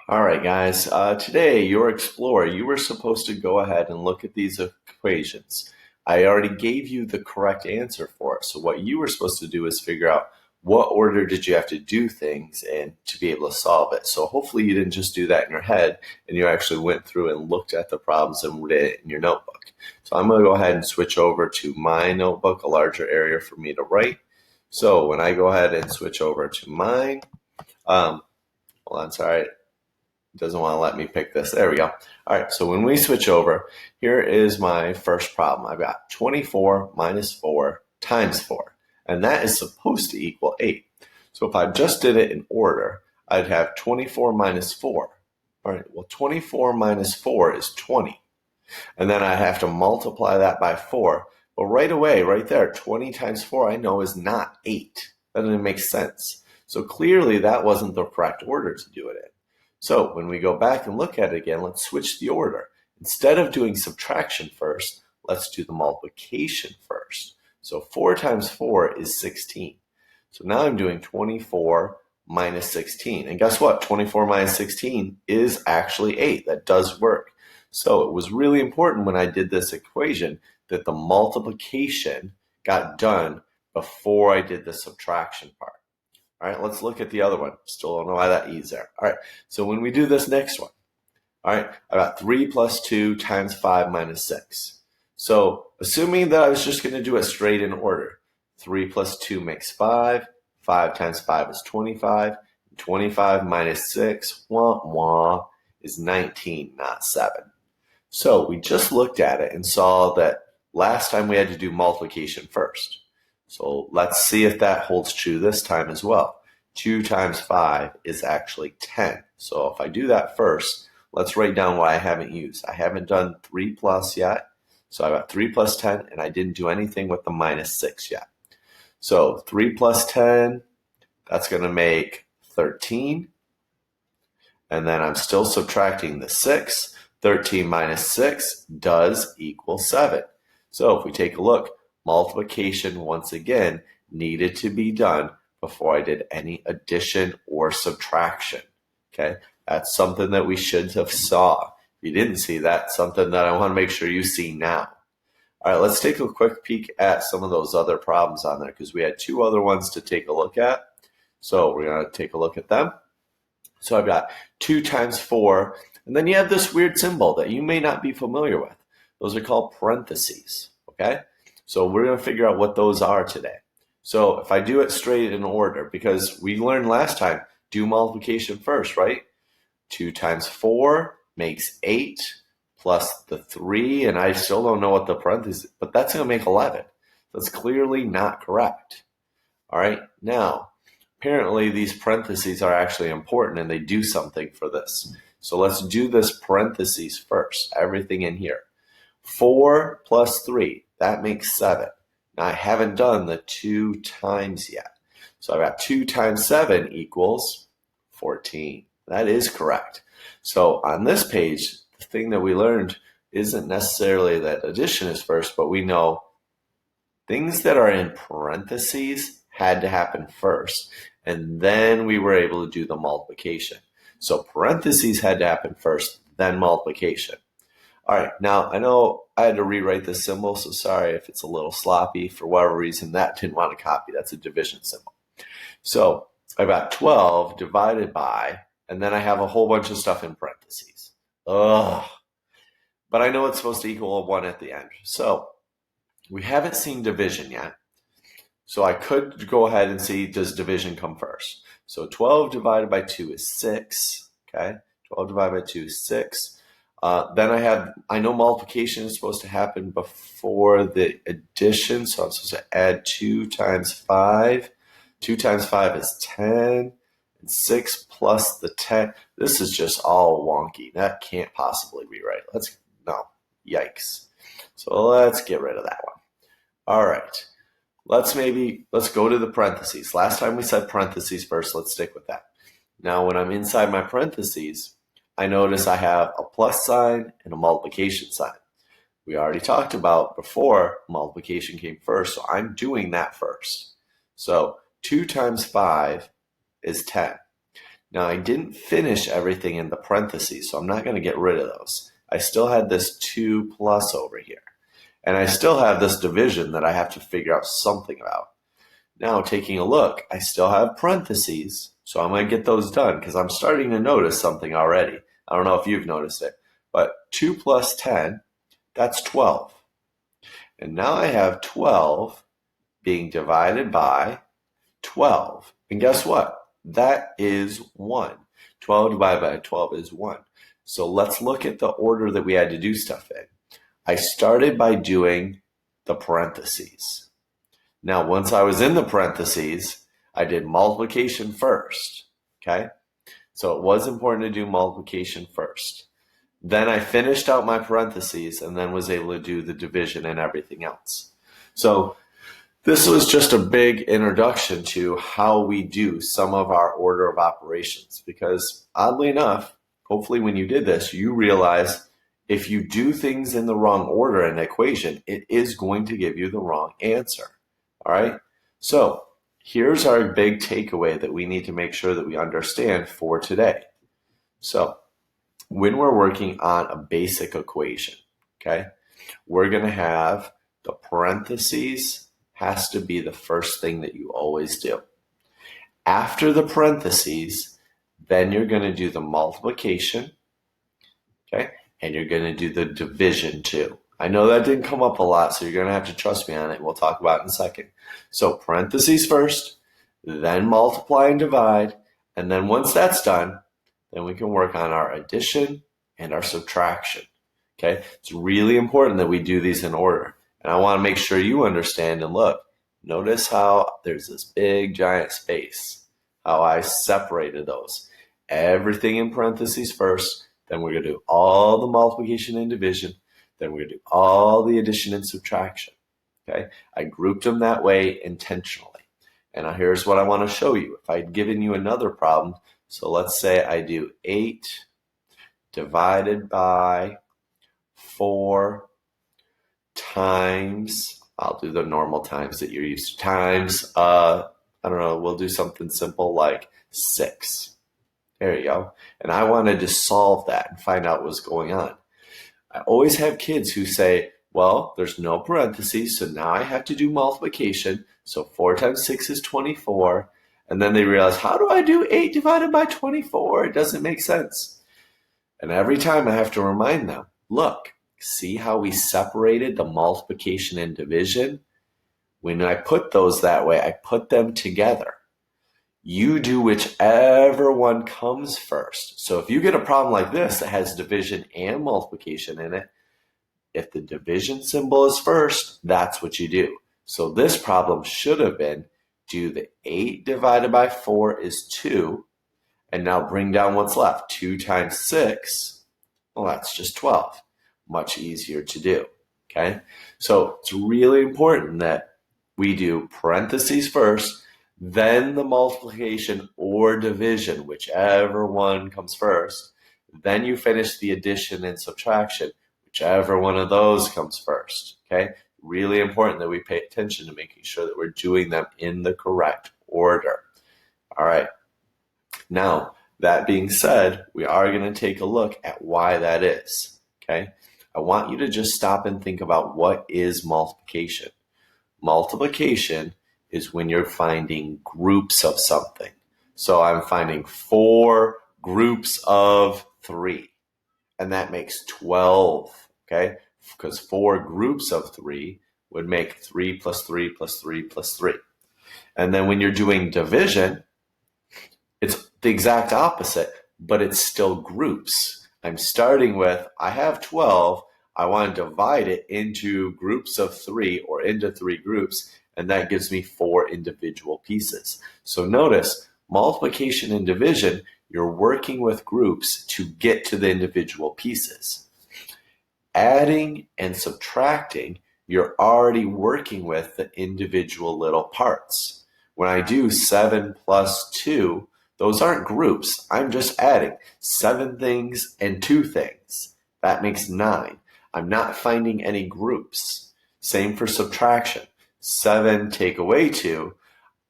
All right, guys. Today, your explorer, you were supposed to go ahead and look at these equations. I already gave you the correct answer for it. So what you were supposed to do is figure out what order did you have to do things and to be able to solve it. So hopefully you didn't just do that in your head and you actually went through and looked at the problems and did it in your notebook. So I'm going to go ahead and switch over to my notebook, a larger area for me to write. So when I go ahead and switch over to mine, hold on, sorry. Doesn't want to let me pick this. There we go. All right, so when we switch over, here is my first problem. I've got 24 minus 4 times 4, and that is supposed to equal 8. So if I just did it in order, I'd have 24 minus 4. All right, well, 24 minus 4 is 20. And then I have to multiply that by 4. But right away, right there, 20 times 4 I know is not 8. That doesn't make sense. So clearly that wasn't the correct order to do it in. So when we go back and look at it again, let's switch the order. Instead of doing subtraction first, let's do the multiplication first. So 4 times 4 is 16. So now I'm doing 24 minus 16. And guess what? 24 minus 16 is actually 8. That does work. So it was really important when I did this equation that the multiplication got done before I did the subtraction part. All right, let's look at the other one. Still don't know why that E's there. All right, so when we do this next one, all right, I got 3 plus 2 times 5 minus 6. So assuming that I was just going to do it straight in order, 3 plus 2 makes 5. 5 times 5 is 25. 25 minus 6, is 19, not 7. So we just looked at it and saw that last time we had to do multiplication first. So let's see if that holds true this time as well. 2 times 5 is actually 10. So if I do that first, let's write down what I haven't used. I haven't done 3 plus yet. So I got 3 plus 10, and I didn't do anything with the minus 6 yet. So 3 plus 10, that's going to make 13. And then I'm still subtracting the 6. 13 minus 6 does equal 7. So if we take a look, multiplication, once again, needed to be done before I did any addition or subtraction. Okay, that's something that we should have saw. If you didn't see that, something that I want to make sure you see now. All right, let's take a quick peek at some of those other problems on there because we had 2 other ones to take a look at. So we're going to take a look at them. So I've got 2 times 4, and then you have this weird symbol that you may not be familiar with. Those are called parentheses, okay? So we're going to figure out what those are today. So if I do it straight in order, because we learned last time, do multiplication first, right? 2 times 4 makes 8 plus the 3, and I still don't know what the parentheses, but that's going to make 11. That's clearly not correct. All right, now, apparently these parentheses are actually important and they do something for this. So let's do this parentheses first, everything in here. 4 plus 3, that makes 7. Now I haven't done the 2 times yet. So I've got 2 times 7 equals 14. That is correct. So on this page, the thing that we learned isn't necessarily that addition is first, but we know things that are in parentheses had to happen first, and then we were able to do the multiplication. So parentheses had to happen first, then multiplication. All right, now I know I had to rewrite this symbol, so sorry if it's a little sloppy. For whatever reason, that didn't want to copy. That's a division symbol. So I've got 12 divided by, and then I have a whole bunch of stuff in parentheses. Ugh. But I know it's supposed to equal a 1 at the end. So we haven't seen division yet. So I could go ahead and see, does division come first? So 12 divided by 2 is 6. Okay, 12 divided by 2 is 6. Then I know multiplication is supposed to happen before the addition. So I'm supposed to add 2 times 5. 2 times 5 is 10. And 6 plus the 10. This is just all wonky. That can't possibly be right. No, yikes. So let's get rid of that one. All right. Let's go to the parentheses. Last time we said parentheses first. Let's stick with that. Now, when I'm inside my parentheses, I notice I have a plus sign and a multiplication sign. We already talked about before multiplication came first, so I'm doing that first. So 2 times 5 is 10. Now, I didn't finish everything in the parentheses, so I'm not going to get rid of those. I still had this 2 plus over here. And I still have this division that I have to figure out something about. Now, taking a look, I still have parentheses, so I'm going to get those done because I'm starting to notice something already. I don't know if you've noticed it, but 2 plus 10, that's 12. And now I have 12 being divided by 12. And guess what? That is 1. 12 divided by 12 is 1. So let's look at the order that we had to do stuff in. I started by doing the parentheses. Now, once I was in the parentheses, I did multiplication first, okay? So it was important to do multiplication first. Then I finished out my parentheses and then was able to do the division and everything else. So this was just a big introduction to how we do some of our order of operations because oddly enough, hopefully when you did this, you realize if you do things in the wrong order in an equation, it is going to give you the wrong answer. All right. So here's our big takeaway that we need to make sure that we understand for today. So when we're working on a basic equation, okay, we're going to have the parentheses has to be the first thing that you always do. After the parentheses, then you're going to do the multiplication, okay, and you're going to do the division too. I know that didn't come up a lot, so you're going to have to trust me on it. We'll talk about it in a second. So parentheses first, then multiply and divide, and then once that's done, then we can work on our addition and our subtraction. Okay, it's really important that we do these in order. And I want to make sure you understand and look. Notice how there's this big giant space, how I separated those. Everything in parentheses first, then we're going to do all the multiplication and division, then we're going to do all the addition and subtraction. Okay, I grouped them that way intentionally. And now here's what I want to show you. If I'd given you another problem, so let's say I do 8 divided by 4 times, I'll do the normal times that you're used to, times, I don't know, we'll do something simple like 6. There you go. And I wanted to solve that and find out what's going on. I always have kids who say, well, there's no parentheses, so now I have to do multiplication. So 4 times 6 is 24. And then they realize, how do I do 8 divided by 24? It doesn't make sense. And every time I have to remind them, look, see how we separated the multiplication and division? When I put those that way, I put them together. You do whichever one comes first. So if you get a problem like this that has division and multiplication in it, if the division symbol is first, that's what you do. So this problem should have been, do the 8 divided by 4 is 2, and now bring down what's left. 2 times 6, well, that's just 12. Much easier to do, okay? So it's really important that we do parentheses first, then the multiplication or division, whichever one comes first. Then you finish the addition and subtraction, whichever one of those comes first, okay? Really important that we pay attention to making sure that we're doing them in the correct order. All right. Now, that being said, we are going to take a look at why that is, okay? I want you to just stop and think about what is multiplication. Multiplication is when you're finding groups of something. So I'm finding 4 groups of 3, and that makes 12, okay? Because 4 groups of 3 would make 3 plus 3 plus 3 plus 3. And then when you're doing division, it's the exact opposite, but it's still groups. I'm starting with, I have 12, I want to divide it into groups of 3 or into 3 groups, and that gives me 4 individual pieces. So notice, multiplication and division, you're working with groups to get to the individual pieces. Adding and subtracting, you're already working with the individual little parts. When I do 7 plus 2, those aren't groups. I'm just adding 7 things and 2 things. That makes 9. I'm not finding any groups. Same for subtraction. 7 take away 2.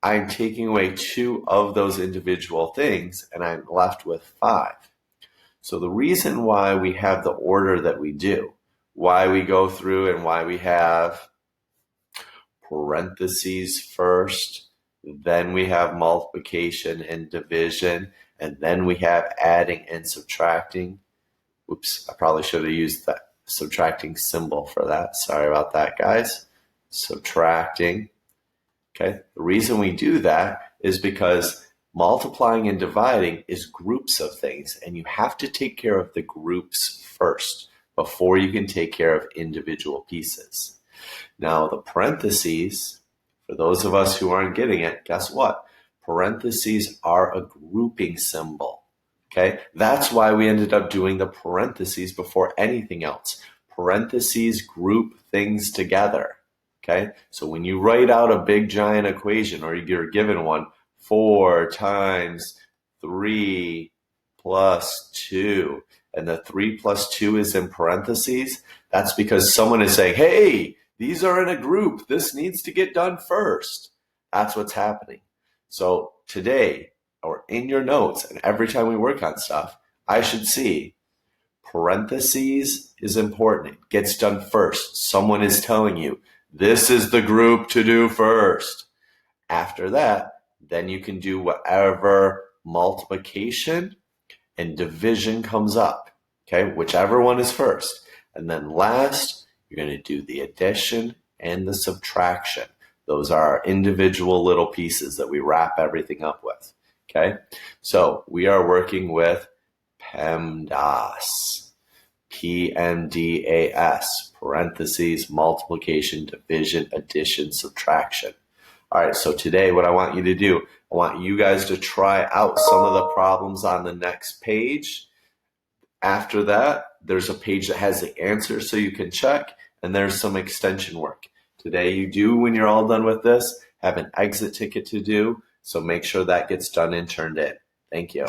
I'm taking away 2 of those individual things, and I'm left with 5. So the reason why we have the order that we do, why we go through and why we have parentheses first, then we have multiplication and division, and then we have adding and subtracting. Oops, I probably should have used that subtracting symbol for that. Sorry about that, guys. Subtracting. Okay, the reason we do that is because multiplying and dividing is groups of things, and you have to take care of the groups first before you can take care of individual pieces. Now, the parentheses, for those of us who aren't getting it, guess what? Parentheses are a grouping symbol. Okay, that's why we ended up doing the parentheses before anything else. Parentheses group things together. Okay, so when you write out a big giant equation, or you're given one, 4 times 3 plus 2, and the 3 plus 2 is in parentheses, that's because someone is saying, hey, these are in a group. This needs to get done first. That's what's happening. So today, or in your notes, and every time we work on stuff, I should see parentheses is important. It gets done first. Someone is telling you, this is the group to do first. After that, then you can do whatever multiplication and division comes up. Okay, whichever one is first. And then last, you're going to do the addition and the subtraction. Those are our individual little pieces that we wrap everything up with. Okay, so we are working with PEMDAS. PMDAS, parentheses, multiplication, division, addition, subtraction. All right, so today what I want you to do, I want you guys to try out some of the problems on the next page. After that, there's a page that has the answers so you can check, and there's some extension work. Today you do, when you're all done with this, have an exit ticket to do, so make sure that gets done and turned in. Thank you.